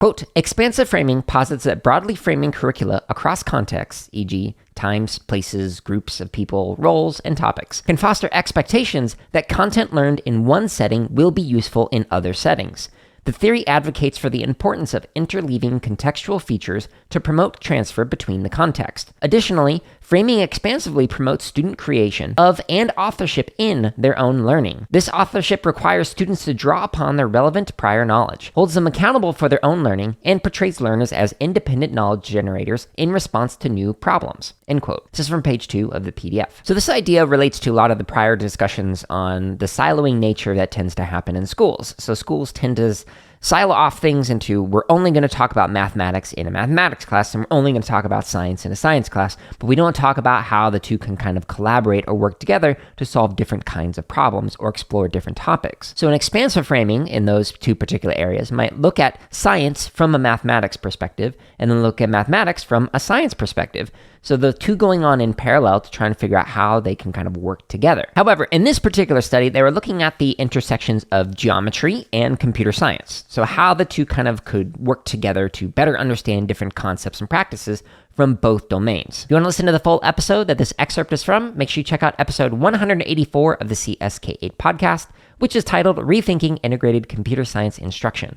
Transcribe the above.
Quote, expansive framing posits that broadly framing curricula across contexts, e.g., times, places, groups of people, roles, and topics, can foster expectations that content learned in one setting will be useful in other settings. The theory advocates for the importance of interleaving contextual features to promote transfer between the context. Additionally, framing expansively promotes student creation of and authorship in their own learning. This authorship requires students to draw upon their relevant prior knowledge, holds them accountable for their own learning, and portrays learners as independent knowledge generators in response to new problems. End quote. This is from page 2 of the PDF. So this idea relates to a lot of the prior discussions on the siloing nature that tends to happen in schools. So schools tend to silo off things into, we're only going to talk about mathematics in a mathematics class, and we're only going to talk about science in a science class, but we don't talk about how the two can kind of collaborate or work together to solve different kinds of problems or explore different topics. So an expansive framing in those two particular areas might look at science from a mathematics perspective, and then look at mathematics from a science perspective. So the two going on in parallel to try and figure out how they can kind of work together. However, in this particular study, they were looking at the intersections of geometry and computer science. So how the two kind of could work together to better understand different concepts and practices from both domains. If you want to listen to the full episode that this excerpt is from, make sure you check out episode 184 of the CSK8 podcast, which is titled Rethinking Integrated Computer Science Instruction.